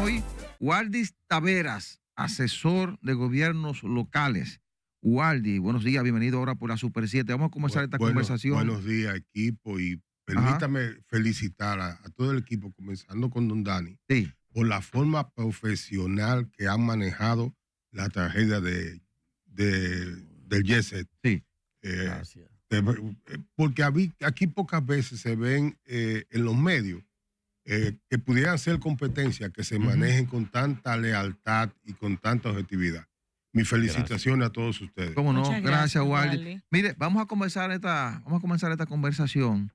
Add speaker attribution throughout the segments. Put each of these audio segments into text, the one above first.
Speaker 1: hoy Waldis Taveras, asesor de gobiernos locales. Waldi, buenos días, bienvenido ahora por la Super 7. Vamos a comenzar esta conversación.
Speaker 2: Buenos días, equipo, y permítame felicitar a todo el equipo, comenzando con don Dani, por la forma profesional que han manejado la tragedia del Jet.
Speaker 1: Gracias.
Speaker 2: Porque aquí pocas veces se ven en los medios que pudieran ser competencias que se manejen con tanta lealtad y con tanta objetividad. Mis felicitaciones a todos ustedes.
Speaker 1: ¿Cómo no? Gracias, Waldi. Mire, vamos a comenzar esta conversación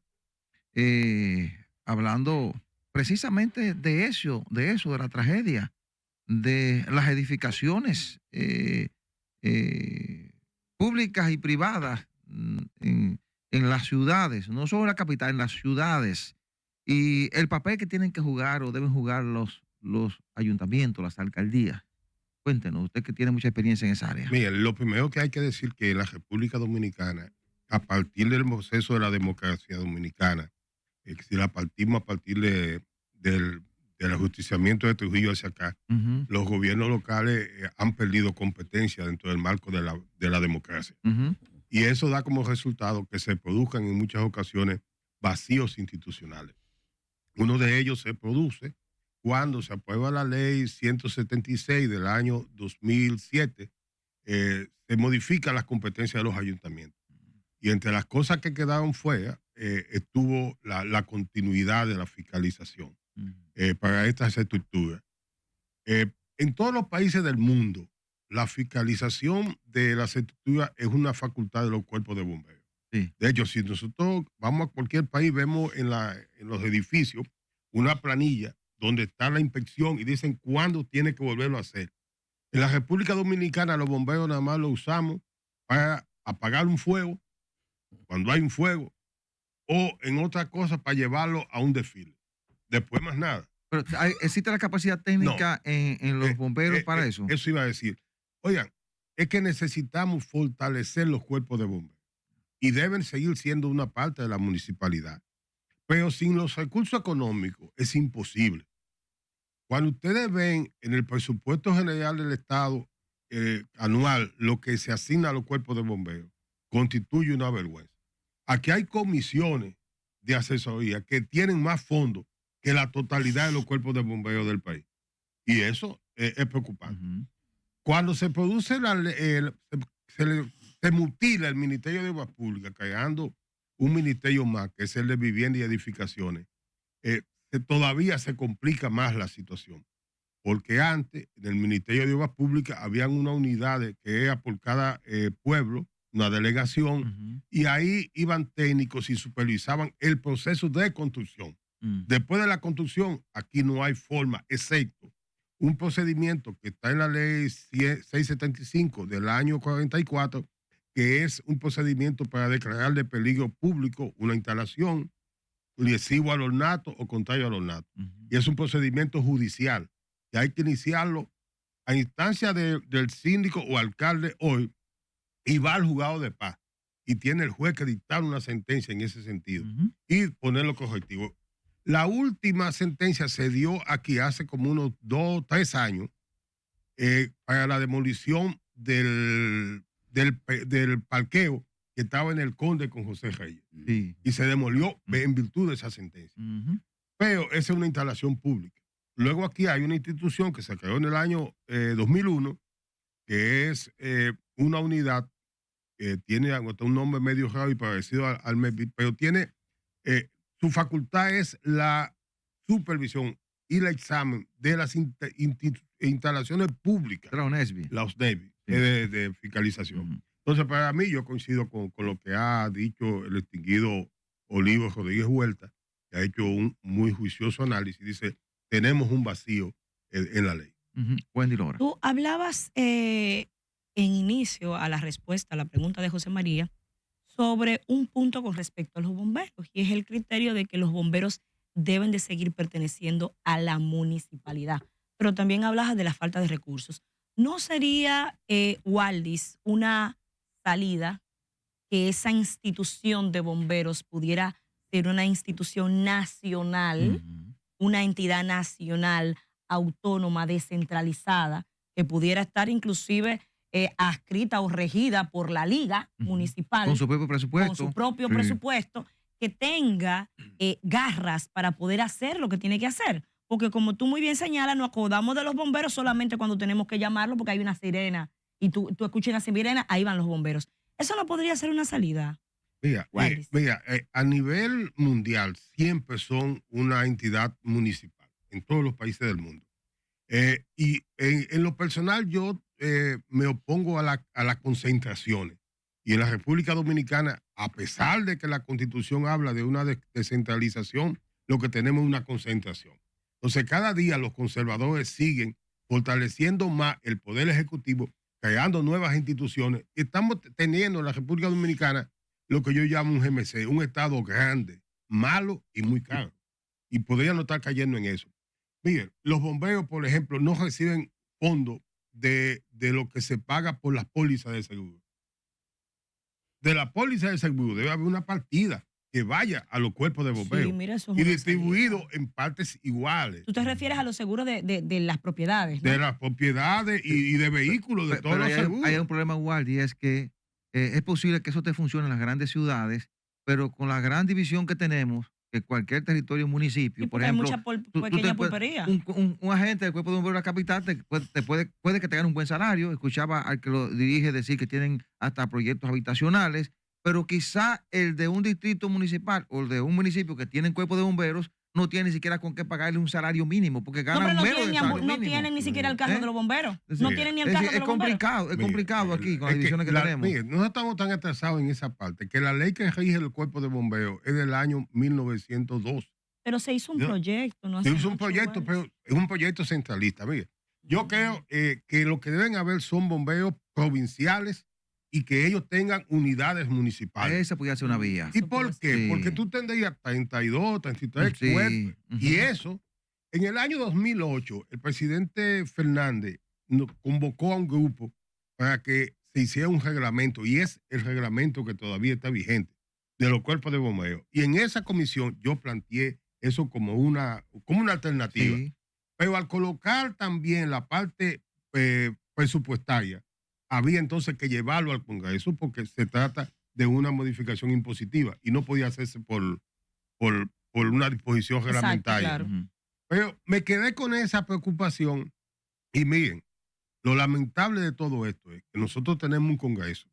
Speaker 1: hablando precisamente de eso, de la tragedia, de las edificaciones públicas y privadas en las ciudades, no solo en la capital, en las ciudades, y el papel que tienen que jugar o deben jugar los ayuntamientos, las alcaldías. Cuéntenos, usted que tiene mucha experiencia en esa área.
Speaker 2: Mira, lo primero que hay que decir que la República Dominicana, a partir del proceso de la democracia dominicana, si la partimos a partir del ajusticiamiento de Trujillo hacia acá, los gobiernos locales han perdido competencia dentro del marco de la democracia. Y eso da como resultado que se produzcan en muchas ocasiones vacíos institucionales. Uno de ellos se produce cuando se aprueba la ley 176 del año 2007, se modifican las competencias de los ayuntamientos. Y entre las cosas que quedaron fuera estuvo la continuidad de la fiscalización para estas estructuras. En todos los países del mundo, la fiscalización de las estructuras es una facultad de los cuerpos de bomberos.
Speaker 1: Sí.
Speaker 2: De hecho, si nosotros vamos a cualquier país, vemos en los edificios una planilla donde está la inspección y dicen cuándo tiene que volverlo a hacer. En la República Dominicana los bomberos nada más lo usamos para apagar un fuego, cuando hay un fuego, o en otra cosa para llevarlo a un desfile. Después más nada.
Speaker 1: Pero ¿existe la capacidad técnica en los bomberos para eso?
Speaker 2: Eso iba a decir. Oigan, es que necesitamos fortalecer los cuerpos de bomberos y deben seguir siendo una parte de la municipalidad. Pero sin los recursos económicos es imposible. Cuando ustedes ven en el presupuesto general del Estado anual lo que se asigna a los cuerpos de bomberos, constituye una vergüenza. Aquí hay comisiones de asesoría que tienen más fondos que la totalidad de los cuerpos de bomberos del país. Y eso es preocupante. Cuando se produce se mutila el Ministerio de Obras Públicas, creando un ministerio más, que es el de Vivienda y Edificaciones, todavía se complica más la situación. Porque antes, en el Ministerio de Obras Públicas, habían una unidad que era por cada pueblo, una delegación, y ahí iban técnicos y supervisaban el proceso de construcción. Después de la construcción, aquí no hay forma, excepto un procedimiento que está en la ley 675 del año 44, que es un procedimiento para declarar de peligro público una instalación lesivo al ornato o contrario al ornato. Y es un procedimiento judicial que hay que iniciarlo a instancia del síndico o alcalde hoy, y va al juzgado de paz. Y tiene el juez que dictar una sentencia en ese sentido y ponerlo correctivo. La última sentencia se dio aquí hace como unos 2 o 3 años para la demolición del parqueo que estaba en el Conde con José Reyes. Y se demolió en virtud de esa sentencia. Pero esa es una instalación pública. Luego aquí hay una institución que se creó en el año 2001, que es una unidad que tiene un nombre medio raro y parecido al MEPI, pero tiene, su facultad es la supervisión y el examen de las instalaciones públicas.
Speaker 1: La ONESBI.
Speaker 2: La ONESBI, de fiscalización. Entonces, para mí, yo coincido con lo que ha dicho el distinguido Olivo Rodríguez Huerta, que ha hecho un muy juicioso análisis. Dice, tenemos un vacío en la ley.
Speaker 1: Wendy Lora.
Speaker 3: Tú hablabas en inicio a la respuesta a la pregunta de José María sobre un punto con respecto a los bomberos, y es el criterio de que los bomberos deben de seguir perteneciendo a la municipalidad. Pero también hablabas de la falta de recursos. ¿No sería, Waldis, una salida que esa institución de bomberos pudiera ser una institución nacional, una entidad nacional, autónoma, descentralizada, que pudiera estar inclusive adscrita o regida por la liga municipal.
Speaker 1: Con su propio presupuesto.
Speaker 3: Con su propio
Speaker 1: Sí.
Speaker 3: presupuesto, que tenga garras para poder hacer lo que tiene que hacer. Porque como tú muy bien señalas, nos acordamos de los bomberos solamente cuando tenemos que llamarlo porque hay una sirena y tú escuchas una sirena, ahí van los bomberos. Eso no podría ser una salida.
Speaker 2: Mira,
Speaker 3: Wallis.
Speaker 2: a nivel mundial siempre son una entidad municipal en todos los países del mundo. Y en lo personal yo me opongo a las concentraciones. Y en la República Dominicana, a pesar de que la Constitución habla de una descentralización, lo que tenemos es una concentración. Entonces, cada día los conservadores siguen fortaleciendo más el poder ejecutivo, creando nuevas instituciones. Estamos teniendo en la República Dominicana lo que yo llamo un GMC, un Estado grande, malo y muy caro. Y podría no estar cayendo en eso. Miren, los bomberos, por ejemplo, no reciben fondos de lo que se paga por las pólizas de seguro. De la póliza de seguro debe haber una partida que vaya a los cuerpos de bomberos
Speaker 3: Sí, mira, eso es
Speaker 2: y
Speaker 3: una
Speaker 2: distribuido
Speaker 3: salida.
Speaker 2: en partes iguales.
Speaker 3: Tú te refieres a los seguros de las propiedades, ¿no?
Speaker 2: De las propiedades y de vehículos, de todos
Speaker 1: Pero
Speaker 2: los seguros.
Speaker 1: hay un problema, Waldi, y es que es posible que eso te funcione en las grandes ciudades, pero con la gran división que tenemos, que cualquier territorio o municipio,
Speaker 3: Sí,
Speaker 1: por
Speaker 3: porque hay
Speaker 1: ejemplo,
Speaker 3: mucha
Speaker 1: tú
Speaker 3: pequeña
Speaker 1: te puedes-
Speaker 3: pulpería.
Speaker 1: un agente del cuerpo de bomberos de la capital puede que tengan un buen salario. Escuchaba al que lo dirige decir que tienen hasta proyectos habitacionales, pero quizá el de un distrito municipal o el de un municipio que tienen cuerpo de bomberos no tiene ni siquiera con qué pagarle un salario mínimo, porque
Speaker 3: No,
Speaker 1: ganan
Speaker 3: pero no
Speaker 1: menos
Speaker 3: tienen,
Speaker 1: del salario
Speaker 3: no
Speaker 1: mínimo.
Speaker 3: tienen ni siquiera el carro
Speaker 1: ¿Eh?
Speaker 3: de los bomberos.
Speaker 1: Es
Speaker 3: No
Speaker 1: decir,
Speaker 3: tienen ni el
Speaker 1: es
Speaker 3: carro
Speaker 1: decir,
Speaker 3: de los bomberos.
Speaker 1: es complicado aquí con las
Speaker 2: Es
Speaker 1: divisiones que tenemos.
Speaker 2: Mire, no estamos tan atrasados en esa parte, que la ley que rige el cuerpo de bomberos es del año 1902.
Speaker 3: Pero se hizo un
Speaker 2: Yo-
Speaker 3: proyecto, ¿no?
Speaker 2: Se
Speaker 3: hace
Speaker 2: hizo un
Speaker 3: mucho,
Speaker 2: proyecto,
Speaker 3: Wallis.
Speaker 2: pero es un proyecto centralista. Mire, yo creo que lo que deben haber son bomberos provinciales y que ellos tengan unidades municipales.
Speaker 1: Esa podría ser una vía.
Speaker 2: ¿Y
Speaker 3: Eso puede
Speaker 2: por qué?
Speaker 1: ser.
Speaker 2: Porque
Speaker 1: Sí.
Speaker 2: tú tendrías 32, 33
Speaker 1: Sí,
Speaker 2: cuerpos. Y
Speaker 1: ujú.
Speaker 2: eso, en el año 2008, el presidente Fernández convocó a un grupo para que se hiciera un reglamento, y es el reglamento que todavía está vigente, de los cuerpos de bomberos. Y en esa comisión yo planteé eso como una alternativa.
Speaker 1: Sí.
Speaker 2: Pero al colocar también la parte presupuestaria, había entonces que llevarlo al Congreso porque se trata de una modificación impositiva y no podía hacerse por una disposición
Speaker 3: Exacto,
Speaker 2: reglamentaria.
Speaker 3: claro.
Speaker 1: Ujú.
Speaker 2: Pero me quedé con esa preocupación y miren, lo lamentable de todo esto es que nosotros tenemos un Congreso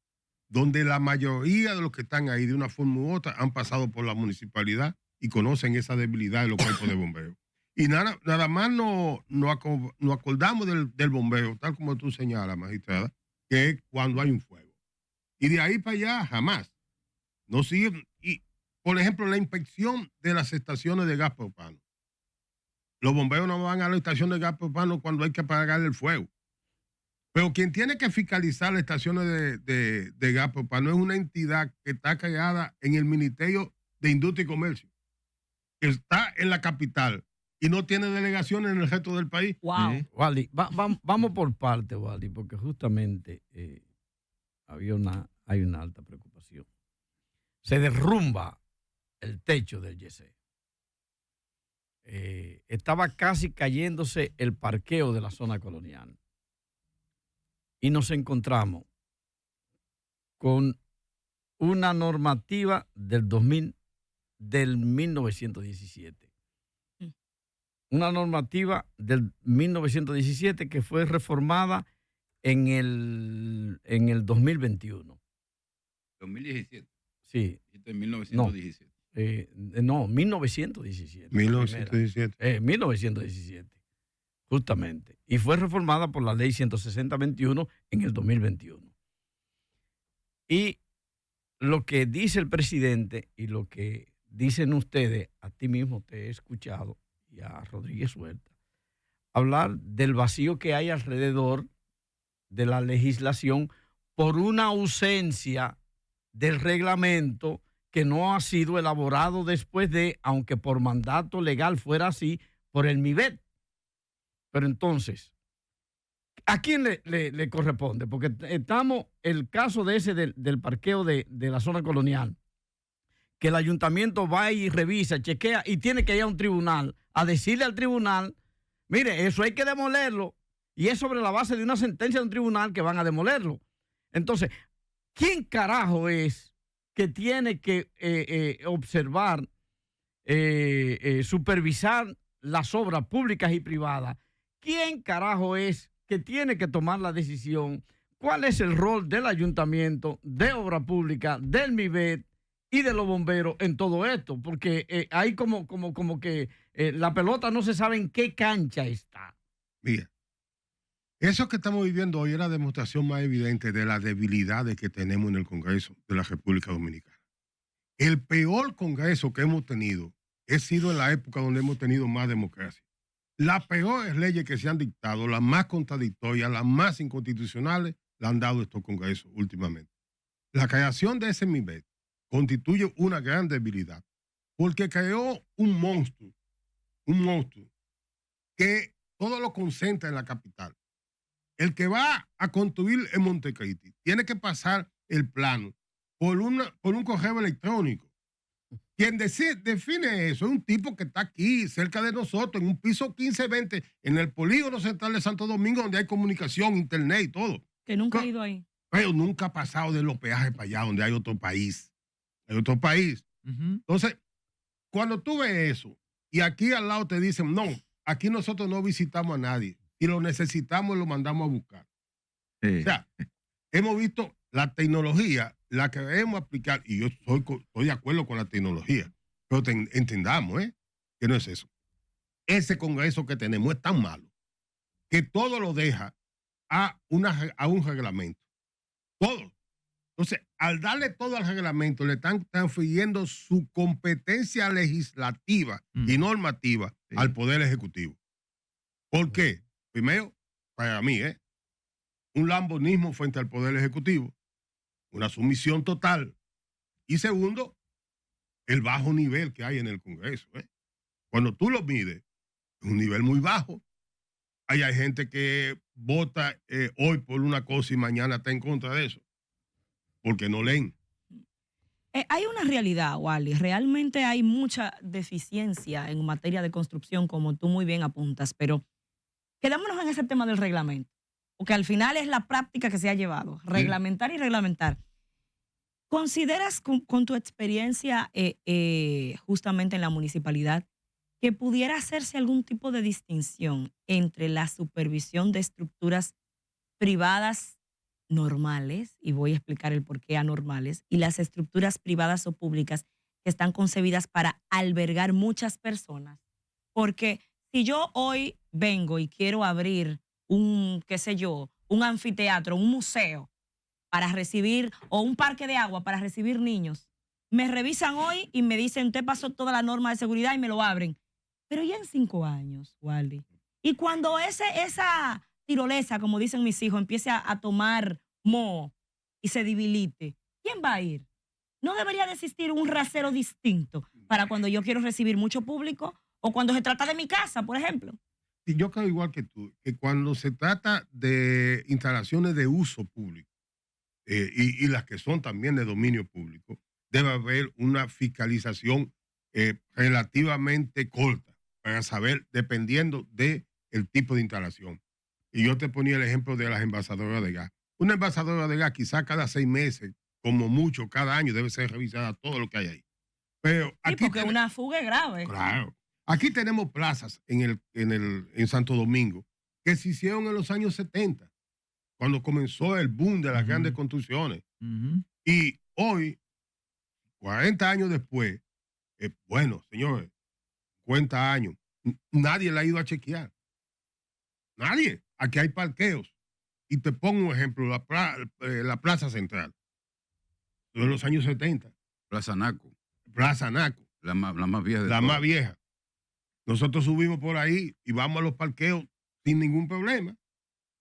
Speaker 2: donde la mayoría de los que están ahí de una forma u otra han pasado por la municipalidad y conocen esa debilidad de los cuerpos de bomberos. Y nada más nos acordamos del bombeo, tal como tú señalas, magistrada, que es cuando hay un fuego. Y de ahí para allá, jamás. No siguen. Y, por ejemplo, la inspección de las estaciones de gas propano. Los bomberos no van a la estación de gas propano cuando hay que apagar el fuego. Pero quien tiene que fiscalizar las estaciones de gas propano es una entidad que está creada en el Ministerio de Industria y Comercio, que está en la capital y no tiene delegaciones en el resto del país.
Speaker 3: Wow.
Speaker 1: Sí.
Speaker 4: Waldi, vamos por parte, Waldi, porque justamente hay una alta preocupación. Se derrumba el techo del YC. Estaba casi cayéndose el parqueo de la zona colonial. Y nos encontramos con una normativa del 1917. Una normativa del 1917 que fue reformada en el 2021.
Speaker 5: 2017.
Speaker 4: Sí.
Speaker 5: Dijiste en 1917.
Speaker 4: No, 1917.
Speaker 2: 1917.
Speaker 4: 1917, justamente. Y fue reformada por la ley 160-21 en el 2021. Y lo que dice el presidente y lo que dicen ustedes, a ti mismo te he escuchado y a Rodríguez Huerta, hablar del vacío que hay alrededor de la legislación por una ausencia del reglamento que no ha sido elaborado después de, aunque por mandato legal fuera así, por el MIBET. Pero entonces, ¿a quién le corresponde? Porque estamos, el caso de ese del parqueo de la zona colonial, que el ayuntamiento va y revisa, chequea y tiene que ir a un tribunal a decirle al tribunal, Mire, eso hay que demolerlo y es sobre la base de una sentencia de un tribunal que van a demolerlo. Entonces, ¿quién carajo es que tiene que observar, supervisar las obras públicas y privadas? ¿Quién carajo es que tiene que tomar la decisión? ¿Cuál es el rol del ayuntamiento, de obra pública, del MIBET y de los bomberos en todo esto? Porque hay como que la pelota no se sabe en qué cancha está.
Speaker 2: Mira, eso que estamos viviendo hoy es la demostración más evidente de las debilidades que tenemos en el Congreso de la República Dominicana. El peor Congreso que hemos tenido ha sido en la época donde hemos tenido más democracia. Las peores leyes que se han dictado, las más contradictorias, las más inconstitucionales, la han dado estos congresos últimamente. La creación de ese MIBET constituye una gran debilidad porque creó un monstruo que todo lo concentra en la capital. El que va a construir en Montecristi tiene que pasar el plano por un correo electrónico. Quien define eso es un tipo que está aquí, cerca de nosotros, en un piso 15-20, en el polígono central de Santo Domingo, donde hay comunicación, internet y todo.
Speaker 3: Que nunca ha ido ahí.
Speaker 2: Pero nunca ha pasado de los peajes para allá, donde hay otro país. Hay otro país. Entonces, cuando tú ves eso, y aquí al lado te dicen, no, aquí nosotros no visitamos a nadie. Si lo necesitamos, lo mandamos a buscar. O sea, hemos visto la tecnología, la que debemos aplicar, y yo estoy de acuerdo con la tecnología, pero entendamos, que no es eso. Ese Congreso que tenemos es tan malo que todo lo deja a un reglamento. Todo. Entonces, al darle todo al reglamento, le están transfiriendo su competencia legislativa y normativa al Poder Ejecutivo. ¿Por qué? Primero, para mí, un lambonismo frente al Poder Ejecutivo, una sumisión total. Y segundo, el bajo nivel que hay en el Congreso. Cuando tú lo mides, es un nivel muy bajo. Hay gente que vota hoy por una cosa y mañana está en contra de eso, porque no leen.
Speaker 3: Hay una realidad, Wally. Realmente hay mucha deficiencia en materia de construcción, como tú muy bien apuntas, pero quedémonos en ese tema del reglamento, porque al final es la práctica que se ha llevado, reglamentar y reglamentar. ¿Consideras con tu experiencia justamente en la municipalidad que pudiera hacerse algún tipo de distinción entre la supervisión de estructuras privadas normales, y voy a explicar el por qué anormales, y las estructuras privadas o públicas que están concebidas para albergar muchas personas? Porque si yo hoy vengo y quiero abrir un anfiteatro, un museo para recibir, o un parque de agua para recibir niños, me revisan hoy y me dicen, usted pasó toda la norma de seguridad y me lo abren. Pero ya en 5 años, Wally. Y cuando esa tirolesa, como dicen mis hijos, empiece a tomar moho y se debilite, ¿quién va a ir? ¿No debería de existir un rasero distinto para cuando yo quiero recibir mucho público o cuando se trata de mi casa, por ejemplo?
Speaker 2: Y yo creo igual que tú, que cuando se trata de instalaciones de uso público y las que son también de dominio público, debe haber una fiscalización relativamente corta para saber, dependiendo del tipo de instalación. Y yo te ponía el ejemplo de las envasadoras de gas. Una envasadora de gas quizá cada 6 meses, como mucho, cada año debe ser revisada todo lo que hay ahí. Pero aquí
Speaker 3: porque una fuga es grave.
Speaker 2: Claro. Aquí tenemos plazas en Santo Domingo que se hicieron en los años 70, cuando comenzó el boom de las grandes construcciones. Y hoy, 40 años después, bueno, señores, 50 años, nadie la ha ido a chequear. Nadie. Aquí hay parqueos. Y te pongo un ejemplo, la Plaza Central, de los años 70.
Speaker 5: Plaza Naco.
Speaker 2: Plaza Naco.
Speaker 5: La más vieja de
Speaker 2: La
Speaker 5: todas.
Speaker 2: más vieja. Nosotros subimos por ahí y vamos a los parqueos sin ningún problema.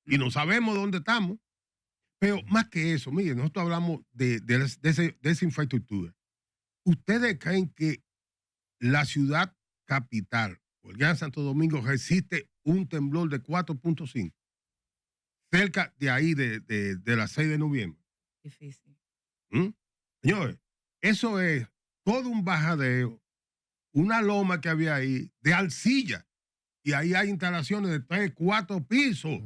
Speaker 2: Y no sabemos dónde estamos. Pero más que eso, miren, nosotros hablamos de esa infraestructura. ¿Ustedes creen que la ciudad capital, o el Gran Santo Domingo, resiste un temblor de 4.5? Cerca de ahí, de las 6 de noviembre.
Speaker 3: Difícil.
Speaker 2: Señores, eso es todo un bajadero, una loma que había ahí de arcilla. y ahí hay instalaciones de 3, 4 pisos,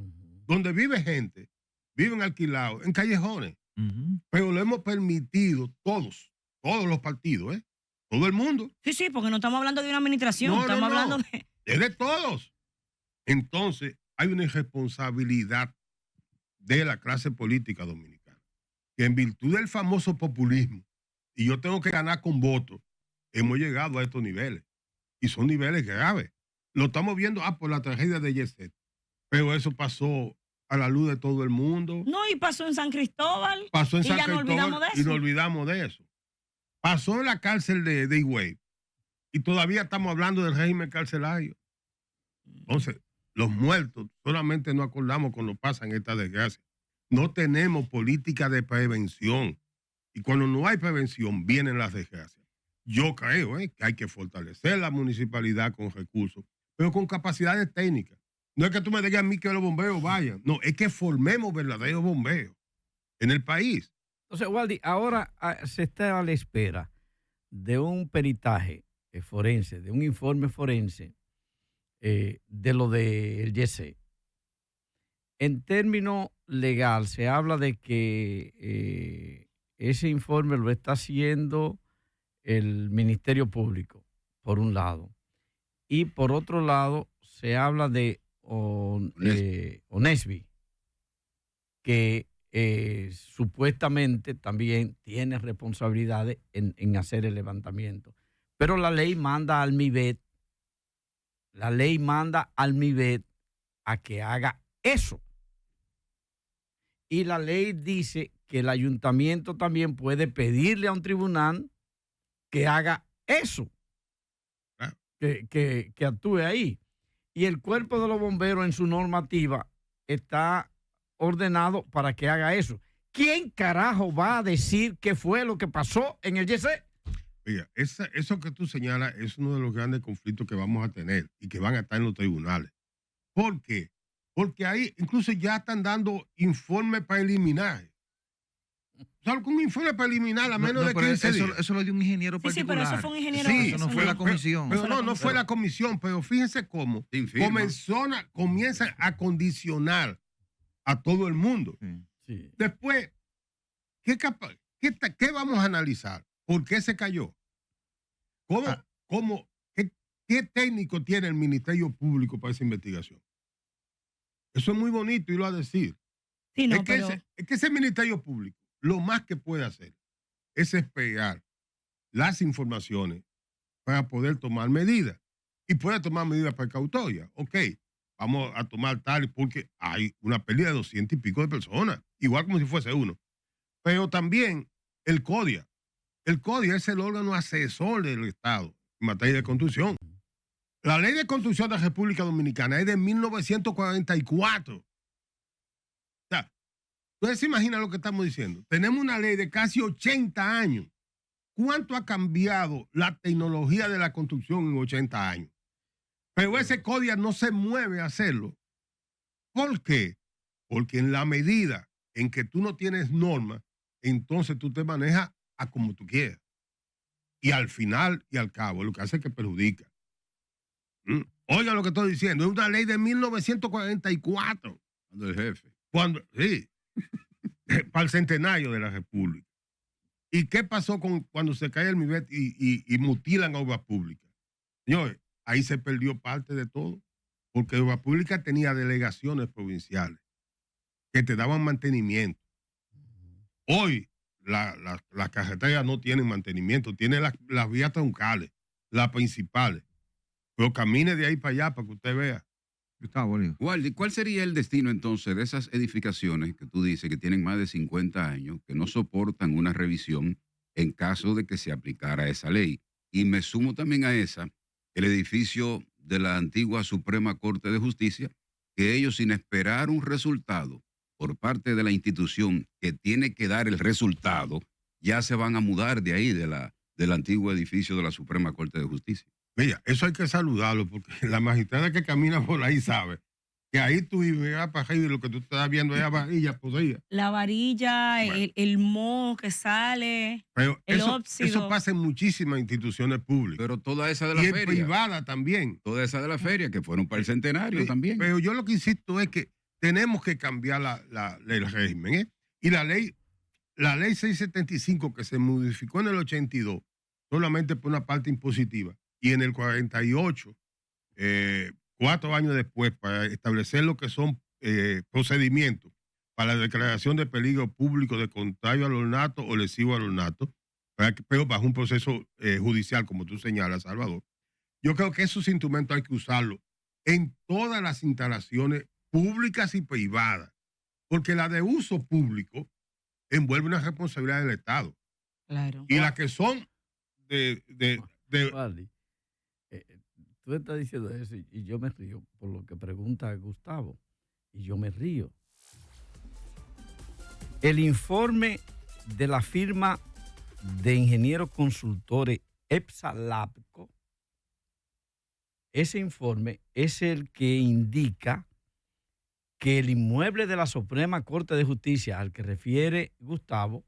Speaker 2: donde vive gente, viven alquilados, en callejones. Pero lo hemos permitido todos los partidos, todo el mundo.
Speaker 3: Sí, porque no estamos hablando de una administración,
Speaker 2: No,
Speaker 3: estamos hablando de...
Speaker 2: Es de todos. Entonces, hay una irresponsabilidad de la clase política dominicana, que en virtud del famoso populismo, y yo tengo que ganar con votos, hemos llegado a estos niveles. Y son niveles graves. Lo estamos viendo por la tragedia de Yeset. Pero eso pasó a la luz de todo el mundo.
Speaker 3: No, y pasó en San Cristóbal.
Speaker 2: Pasó en
Speaker 3: y
Speaker 2: San
Speaker 3: ya
Speaker 2: Cristóbal
Speaker 3: no olvidamos de eso.
Speaker 2: y no olvidamos de eso. Pasó en la cárcel de Higüey. Y todavía estamos hablando del régimen carcelario. Entonces, los muertos solamente nos acordamos cuando pasan estas desgracias. No tenemos política de prevención. Y cuando no hay prevención, vienen las desgracias. Yo creo que hay que fortalecer la municipalidad con recursos, pero con capacidades técnicas. No es que tú me digas a mí que los bomberos vayan. No, es que formemos verdaderos bomberos en el país.
Speaker 4: Entonces, Waldi, ahora se está a la espera de un peritaje forense, de un informe forense de lo del YC. En términos legal, se habla de que ese informe lo está haciendo el Ministerio Público, por un lado. Y por otro lado, se habla de Onesby, que supuestamente también tiene responsabilidades en hacer el levantamiento. Pero la ley manda al MIBET, a que haga eso. Y la ley dice que el ayuntamiento también puede pedirle a un tribunal que haga eso, que actúe ahí. Y el cuerpo de los bomberos en su normativa está ordenado para que haga eso. ¿Quién carajo va a decir qué fue lo que pasó en el YC?
Speaker 2: Mira, eso que tú señalas es uno de los grandes conflictos que vamos a tener y que van a estar en los tribunales. ¿Por qué? Porque ahí incluso ya están dando informes preliminares. ¿Sabes? Un informe preliminar a menos de 15 días.
Speaker 1: Eso lo dio un ingeniero particular.
Speaker 3: Sí, pero eso fue un ingeniero.
Speaker 2: Sí,
Speaker 1: eso no fue la comisión.
Speaker 2: Pero no fue la comisión, pero fíjense cómo comienzan a condicionar a todo el mundo.
Speaker 4: Sí.
Speaker 2: Después, ¿qué vamos a analizar? ¿Por qué se cayó? ¿Qué técnico tiene el Ministerio Público para esa investigación? Eso es muy bonito irlo a decir.
Speaker 3: Sí, no,
Speaker 2: Es que ese Ministerio Público, lo más que puede hacer es esperar las informaciones para poder tomar medidas. Y puede tomar medidas precautorias. Ok, vamos a tomar tal, porque hay una pérdida de 200 y pico de personas, igual como si fuese uno. Pero también el CODIA. El CODIA es el órgano asesor del Estado en materia de construcción. La ley de construcción de la República Dominicana es de 1944. Entonces, imagina lo que estamos diciendo. Tenemos una ley de casi 80 años. ¿Cuánto ha cambiado la tecnología de la construcción en 80 años? Pero ese CODIA no se mueve a hacerlo. ¿Por qué? Porque en la medida en que tú no tienes normas, entonces tú te manejas a como tú quieras. Y al final y al cabo, lo que hace es que perjudica. Oiga lo que estoy diciendo. Es una ley de 1944.
Speaker 5: Cuando el jefe.
Speaker 2: Sí. Para el centenario de la República. ¿Y qué pasó cuando se cae el MIBET y mutilan obras públicas? Señores, ahí se perdió parte de todo, porque obras públicas tenía delegaciones provinciales que te daban mantenimiento. Hoy las carreteras no tienen mantenimiento, tienen las vías troncales, las principales. Pero camine de ahí para allá para que usted vea.
Speaker 1: Gustavo Bolívar.
Speaker 5: Waldi, ¿cuál sería el destino entonces de esas edificaciones que tú dices que tienen más de 50 años, que no soportan una revisión en caso de que se aplicara esa ley? Y me sumo también a esa, el edificio de la antigua Suprema Corte de Justicia, que ellos, sin esperar un resultado por parte de la institución que tiene que dar el resultado, ya se van a mudar de ahí, del antiguo edificio de la Suprema Corte de Justicia.
Speaker 2: Mira, eso hay que saludarlo, porque la magistrada que camina por ahí sabe que ahí tú ibas para arriba y lo que tú estás viendo es la varilla podrida.
Speaker 3: La varilla,
Speaker 2: Bueno.
Speaker 3: el moho que sale,
Speaker 2: Pero
Speaker 3: el
Speaker 2: eso
Speaker 3: óxido.
Speaker 2: pasa en muchísimas instituciones públicas.
Speaker 5: Pero toda esa de la
Speaker 2: Y en
Speaker 5: feria.
Speaker 2: privada también.
Speaker 5: Toda esa de la feria, que fueron para el centenario
Speaker 2: Sí,
Speaker 5: también.
Speaker 2: Pero yo lo que insisto es que tenemos que cambiar el régimen. ¿Eh? Y la ley 675 que se modificó en el 82, solamente por una parte impositiva, y en el 48, 4 años después, para establecer lo que son procedimientos para la declaración de peligro público de contrario al ornato o lesivo al ornato, pero bajo un proceso judicial, como tú señalas, Salvador. Yo creo que esos instrumentos hay que usarlos en todas las instalaciones públicas y privadas, porque la de uso público envuelve una responsabilidad del Estado.
Speaker 3: Claro.
Speaker 2: Y las que son de
Speaker 4: Wally, tú estás diciendo eso y yo me río por lo que pregunta Gustavo. Y yo me río. El informe de la firma de ingenieros consultores EPSA-LAPCO, ese informe es el que indica que el inmueble de la Suprema Corte de Justicia al que refiere Gustavo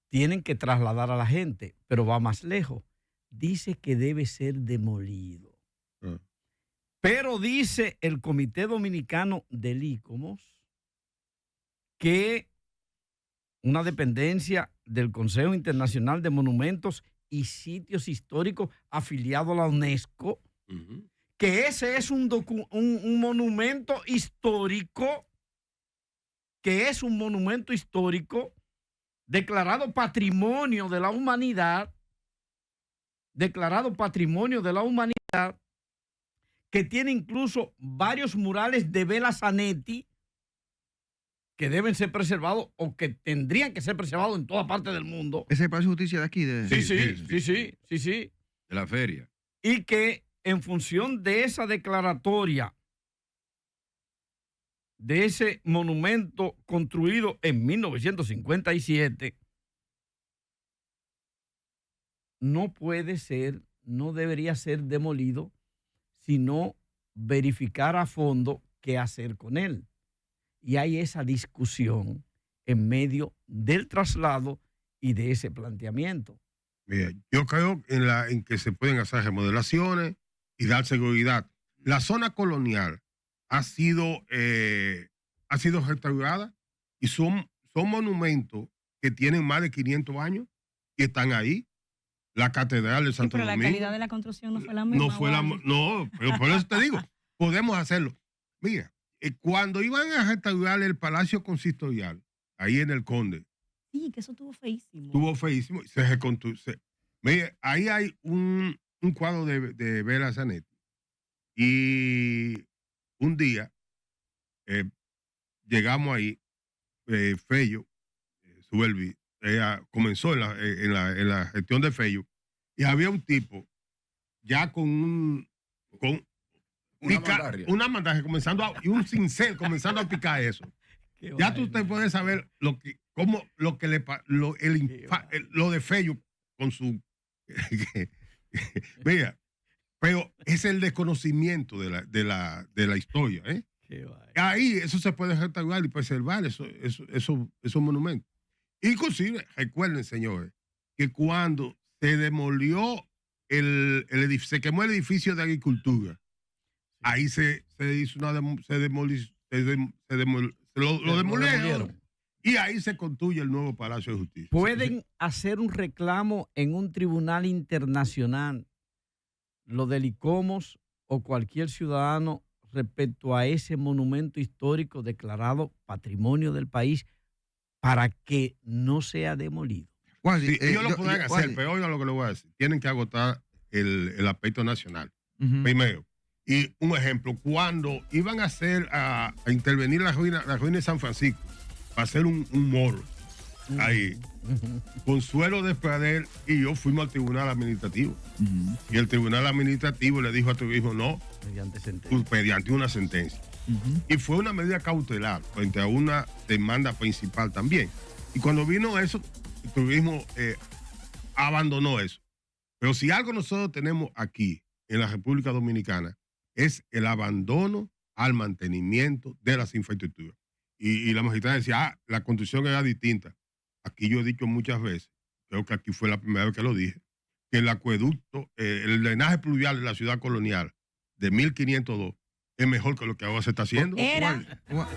Speaker 4: tienen que trasladar a la gente, pero va más lejos. Dice que debe ser demolido. Pero dice el Comité Dominicano del ICOMOS que una dependencia del Consejo Internacional de Monumentos y Sitios Históricos afiliado a la UNESCO, que ese es un monumento histórico, declarado Patrimonio de la Humanidad, que tiene incluso varios murales de Bela Zanetti que deben ser preservados o que tendrían que ser preservados en toda parte del mundo.
Speaker 1: Ese es el Palacio de Justicia de aquí.
Speaker 4: Sí.
Speaker 5: De la feria.
Speaker 4: Y que en función de esa declaratoria, de ese monumento construido en 1957, no puede ser, no debería ser demolido, sino verificar a fondo qué hacer con él. Y hay esa discusión en medio del traslado y de ese planteamiento.
Speaker 2: Mira, yo creo en que se pueden hacer remodelaciones y dar seguridad. La zona colonial ha sido restaurada y son monumentos que tienen más de 500 años y están ahí. La Catedral de Santo
Speaker 3: Pero
Speaker 2: Domingo.
Speaker 3: la calidad de la construcción no fue la misma.
Speaker 2: No, pero por eso te digo, podemos hacerlo. Mira, cuando iban a restaurar el Palacio Consistorial, ahí en el Conde.
Speaker 3: Sí, que eso estuvo feísimo.
Speaker 2: Estuvo feísimo. Mira, ahí hay un cuadro de Bela Zanetti. Y un día llegamos ahí, Fello, Suelvi, comenzó en la gestión de Fello, y había un tipo ya con una mandaria y un cincel comenzando a picar eso. Ya tú te puedes saber lo de Fello con su mira, pero es el desconocimiento de la historia, ¿eh? Ahí eso se puede restaurar y preservar esos monumentos. Inclusive, recuerden, señores, que cuando se demolió el edificio, se quemó el edificio de agricultura, ahí se hizo lo demolieron y ahí se construye el nuevo Palacio de Justicia.
Speaker 4: Pueden hacer un reclamo en un tribunal internacional, lo del ICOMOS o cualquier ciudadano respecto a ese monumento histórico declarado Patrimonio del país, para que no sea demolido.
Speaker 2: Sí, ellos lo pueden hacer, pero oigan lo que le voy a decir. Tienen que agotar el aspecto nacional, primero. Y un ejemplo, cuando iban a intervenir la ruina de San Francisco, para hacer un moro, ahí, Consuelo Despradel y yo fuimos al tribunal administrativo. Y el tribunal administrativo le dijo a Turismo no, mediante una sentencia. Y fue una medida cautelar frente a una demanda principal también. Y cuando vino eso, el Turismo abandonó eso. Pero si algo nosotros tenemos aquí en la República Dominicana es el abandono al mantenimiento de las infraestructuras. Y la magistrada decía, la construcción era distinta. Aquí yo he dicho muchas veces, creo que aquí fue la primera vez que lo dije, que el acueducto, el drenaje pluvial de la ciudad colonial de 1502 es mejor que lo que ahora se está haciendo.
Speaker 3: Era.
Speaker 1: ¿Cuál?